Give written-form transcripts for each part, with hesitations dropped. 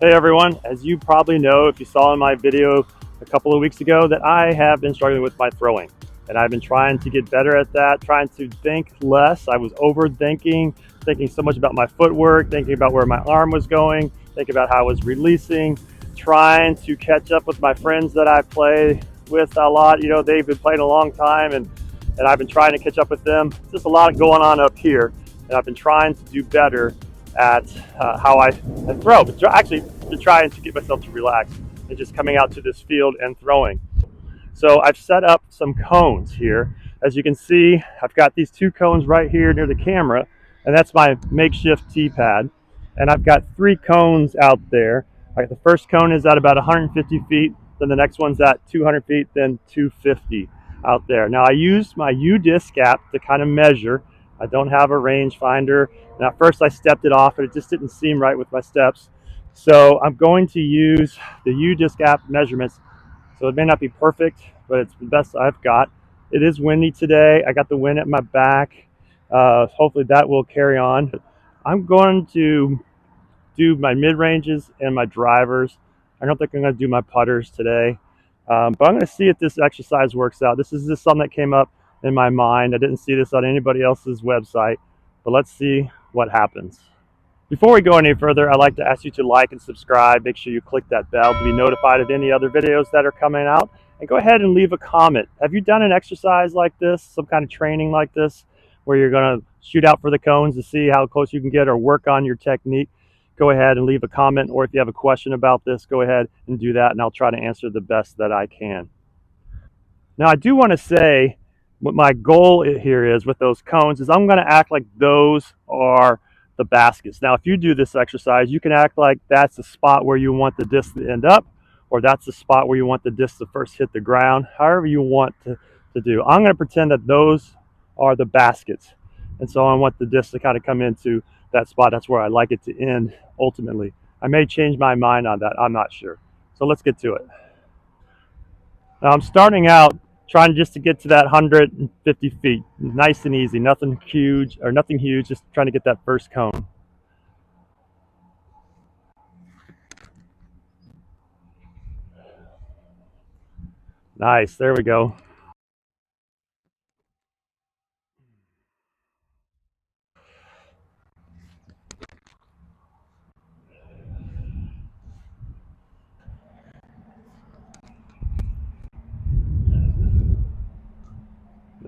Hey everyone, as you probably know if you saw in my video a couple of weeks ago that I have been struggling with my throwing and I've been trying to get better at that, trying to think less. I was overthinking, thinking so much about my footwork, thinking about where my arm was going, thinking about how I was releasing, trying to catch up with my friends that I play with a lot. You know, they've been playing a long time and I've been trying to catch up with them. Just a lot going on up here and I've been trying to do better at how I throw, but actually to trying to get myself to relax and just coming out to this field and throwing. So I've set up some cones here. As you can see, I've got these two cones right here near the camera, and that's my makeshift tee pad. And I've got three cones out there. All right, the first cone is at about 150 feet, then the next one's at 200 feet, then 250 out there. Now I used my U-disc app to kind of measure. I don't have a range finder, and at first I stepped it off, and it just didn't seem right with my steps. So I'm going to use the U-disc app measurements. So it may not be perfect, but it's the best I've got. It is windy today. I got the wind at my back. Hopefully that will carry on. I'm going to do my mid ranges and my drivers. I don't think I'm going to do my putters today, but I'm going to see if this exercise works out. This is just something that came up in my mind. I didn't see this on anybody else's website, but let's see what happens. Before we go any further, I'd like to ask you to like and subscribe. Make sure you click that bell to be notified of any other videos that are coming out. And go ahead and leave a comment. Have you done an exercise like this, some kind of training like this, where you're going to shoot out for the cones to see how close you can get or work on your technique? Go ahead and leave a comment, or if you have a question about this, go ahead and do that, and I'll try to answer the best that I can. Now, I do want to say what my goal here is with those cones is I'm going to act like those are the baskets. Now, if you do this exercise, you can act like that's the spot where you want the disc to end up, or that's the spot where you want the disc to first hit the ground, however you want to do. I'm going to pretend that those are the baskets. And so I want the disc to kind of come into that spot. That's where I like it to end ultimately. I may change my mind on that. I'm not sure. So let's get to it. Now I'm starting out trying just to get to that 150 feet, nice and easy, nothing huge, just trying to get that first cone. Nice, there we go.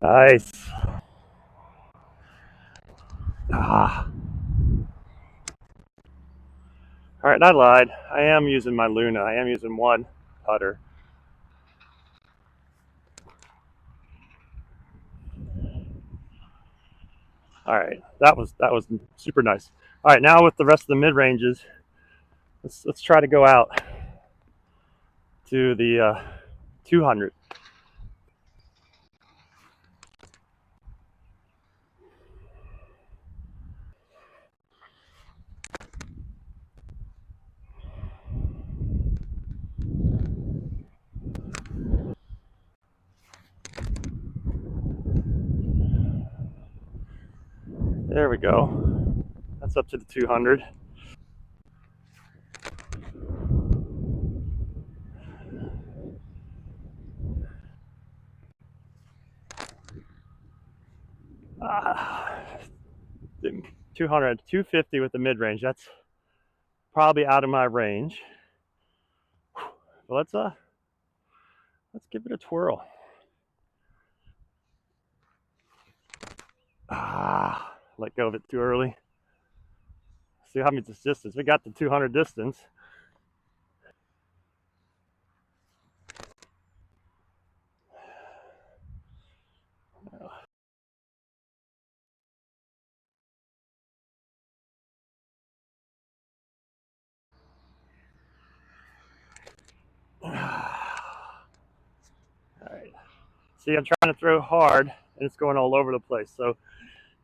Nice. Ah. All right, I lied. I am using my Luna. I am using one putter. All right, that was super nice. All right, now with the rest of the mid ranges, let's try to go out to the 200. There we go. That's up to the 200. Ah, 200, 250 with the mid range. That's probably out of my range. But let's give it a twirl. Let go of it too early. See how many distance. We got the 200 distance. All right. See, I'm trying to throw hard and it's going all over the place. So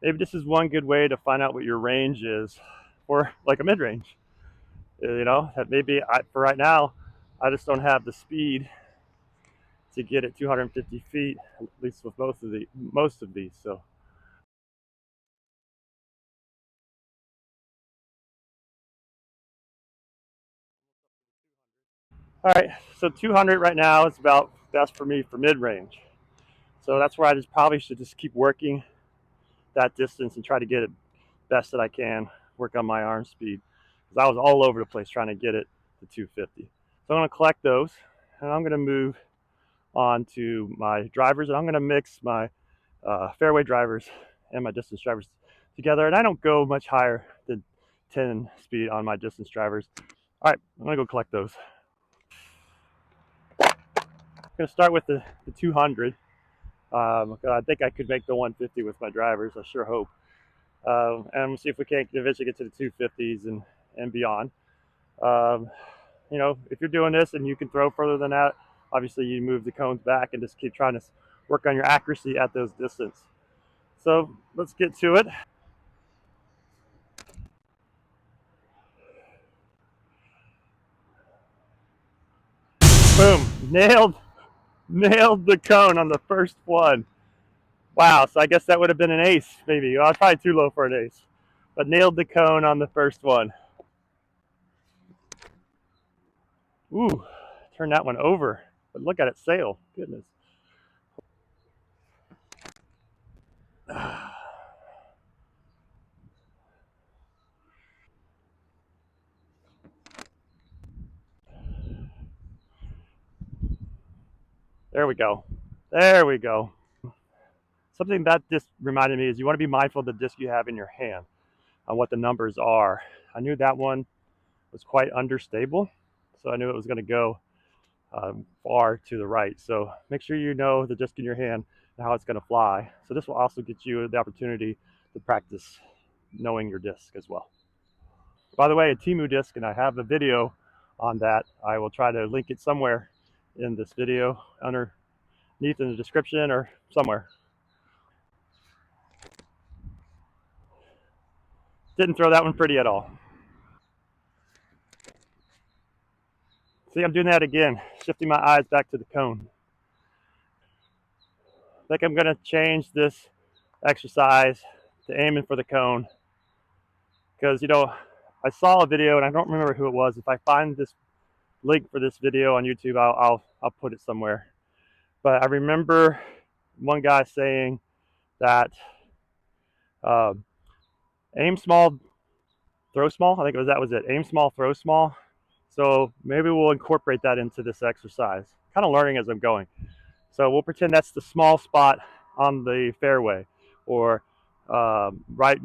maybe this is one good way to find out what your range is for like a mid range. You know, that maybe for right now, I just don't have the speed to get at 250 feet, at least with most of these. So All right, so 200 right now is about best for me for mid-range. So that's where I just probably should just keep working that distance and try to get it best that I can, work on my arm speed. Because I was all over the place trying to get it to 250. So I'm going to collect those and I'm going to move on to my drivers and I'm going to mix my fairway drivers and my distance drivers together. And I don't go much higher than 10 speed on my distance drivers. All right, I'm going to go collect those. I'm going to start with the 200. I think I could make the 150 with my drivers. I sure hope. And we'll see if we can't eventually get to the 250s and beyond. Um, if you're doing this and you can throw further than that, obviously you move the cones back and just keep trying to work on your accuracy at those distance. So let's get to it. Boom, nailed the cone on the first one. Wow, so I guess that would have been an ace, maybe. Well, I was probably too low for an ace, but nailed the cone on the first one. Ooh, turn that one over, but look at it sail. Goodness. There we go. There we go. Something that just reminded me is you want to be mindful of the disc you have in your hand on what the numbers are. I knew that one was quite understable, so I knew it was going to go far to the right. So make sure you know the disc in your hand and how it's going to fly. So this will also get you the opportunity to practice knowing your disc as well. By the way, a Temu disc, and I have a video on that. I will try to link it somewhere in this video underneath in the description or somewhere. Didn't throw that one pretty at all. See, I'm doing that again, shifting my eyes back to the cone. I think I'm gonna change this exercise to aiming for the cone because, I saw a video and I don't remember who it was. If I find this link for this video on YouTube, I'll put it somewhere. But I remember one guy saying that um, aim small, throw small. I think that was it. Aim small, throw small. So maybe we'll incorporate that into this exercise. Kind of learning as I'm going. So we'll pretend that's the small spot on the fairway, or right,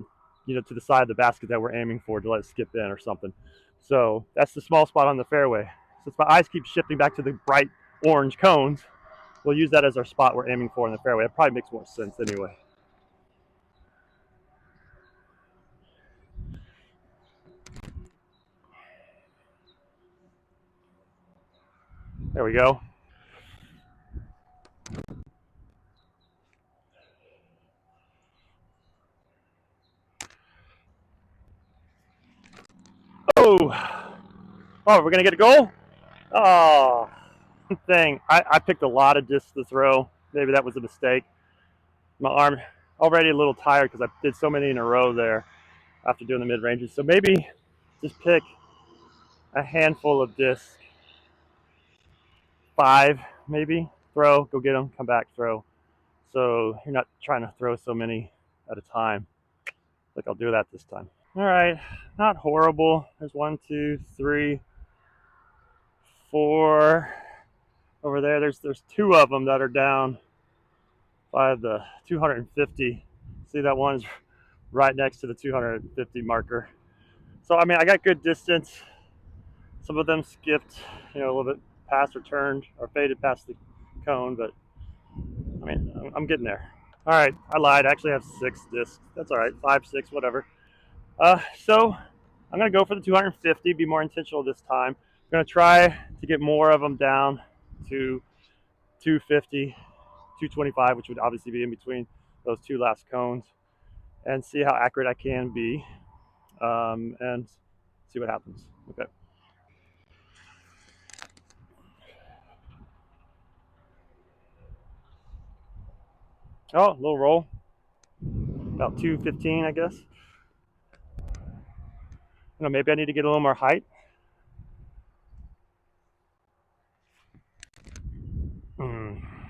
to the side of the basket that we're aiming for to let it skip in or something. So that's the small spot on the fairway. Since my eyes keep shifting back to the bright orange cones, we'll use that as our spot we're aiming for in the fairway. It probably makes more sense anyway. There we go. Oh, we're gonna get a goal. Oh, thing. I picked a lot of discs to throw. Maybe that was a mistake. My arm already a little tired because I did so many in a row there after doing the mid ranges. So maybe just pick a handful of discs, 5 maybe. Throw, go get them, come back, throw. So you're not trying to throw so many at a time. Like I'll do that this time. All right, not horrible. There's 1, 2, 3, 4 over there. There's 2 of them that are down by the 250. See, that one's right next to the 250 marker. So I mean, I got good distance. Some of them skipped, a little bit past or turned or faded past the cone, but I mean, I'm getting there. All right, I lied. I actually have 6 discs. That's all right, 5, 6, whatever. So I'm gonna go for the 250. Be more intentional this time. I'm gonna try to get more of them down to 250, 225, which would obviously be in between those 2 last cones, and see how accurate I can be, and see what happens. Okay. Oh, a little roll. About 215, I guess. Maybe I need to get a little more height.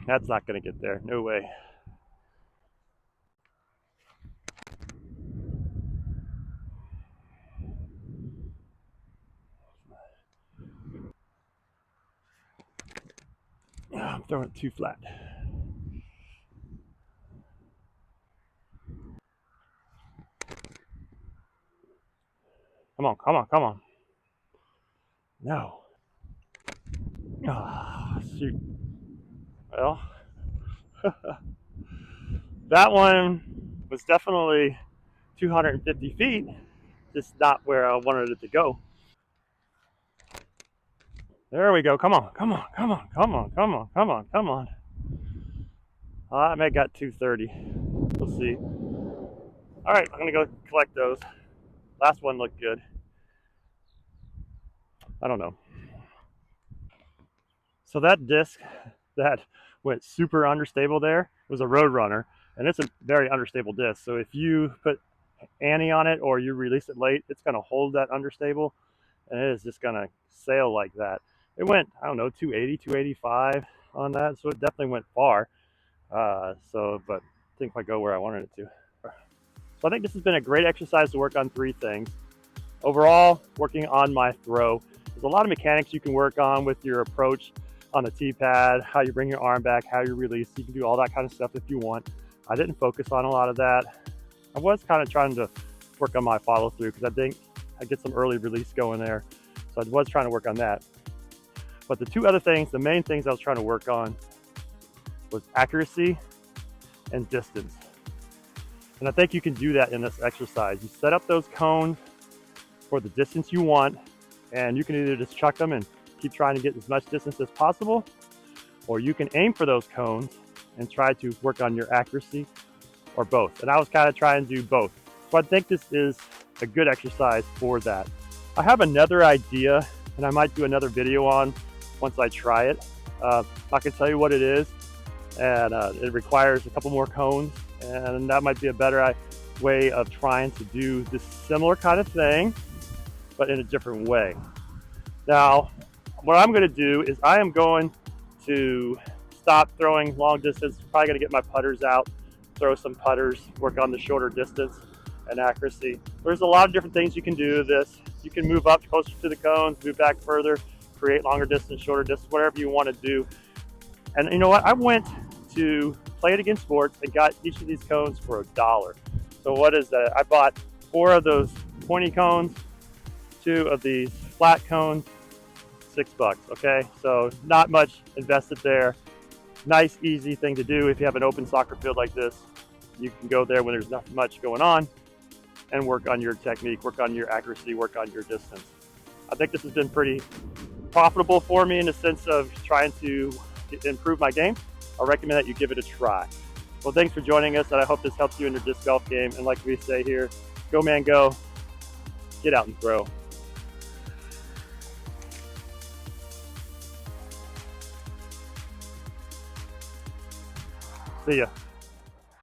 That's not going to get there. No way. I'm throwing it too flat. Come on, come on, come on. No. Ah, shoot. Well, that one was definitely 250 feet, just not where I wanted it to go. There we go. Come on, come on, come on, come on, come on, come on, come on. I may have got 230. We'll see. All right, I'm gonna go collect those. Last one looked good. I don't know. So that disc that went super understable there was a Roadrunner, and it's a very understable disc. So if you put Annie on it or you release it late, it's gonna hold that understable, and it is just gonna sail like that. It went, I don't know, 280, 285 on that, so it definitely went far. But I didn't quite go where I wanted it to. So I think this has been a great exercise to work on three things. Overall, working on my throw. There's a lot of mechanics you can work on with your approach on the tee pad, how you bring your arm back, how you release. You can do all that kind of stuff if you want. I didn't focus on a lot of that. I was kind of trying to work on my follow through because I think I get some early release going there. So I was trying to work on that. But the two other things, the main things I was trying to work on was accuracy and distance. And I think you can do that in this exercise. You set up those cones for the distance you want, and you can either just chuck them and keep trying to get as much distance as possible, or you can aim for those cones and try to work on your accuracy, or both. And I was kind of trying to do both. So I think this is a good exercise for that. I have another idea, and I might do another video on once I try it. I can tell you what it is, and it requires a couple more cones, and that might be a better way of trying to do this similar kind of thing, but in a different way. Now, what I'm going to do is I am going to stop throwing long distance. Probably going to get my putters out, throw some putters, work on the shorter distance and accuracy. There's a lot of different things you can do with this. You can move up closer to the cones, move back further, create longer distance, shorter distance, whatever you want to do. And you know what? I went to Play It Again Sports and got each of these cones for $1. So what is that? I bought 4 of those pointy cones, 2 of these flat cones, $6. Okay, so not much invested there. Nice, easy thing to do if you have an open soccer field like this. You can go there when there's not much going on and work on your technique, work on your accuracy, work on your distance. I think this has been pretty profitable for me in the sense of trying to improve my game. I recommend that you give it a try. Well, thanks for joining us, and I hope this helps you in your disc golf game. And like we say here, go man go, get out and throw. See ya.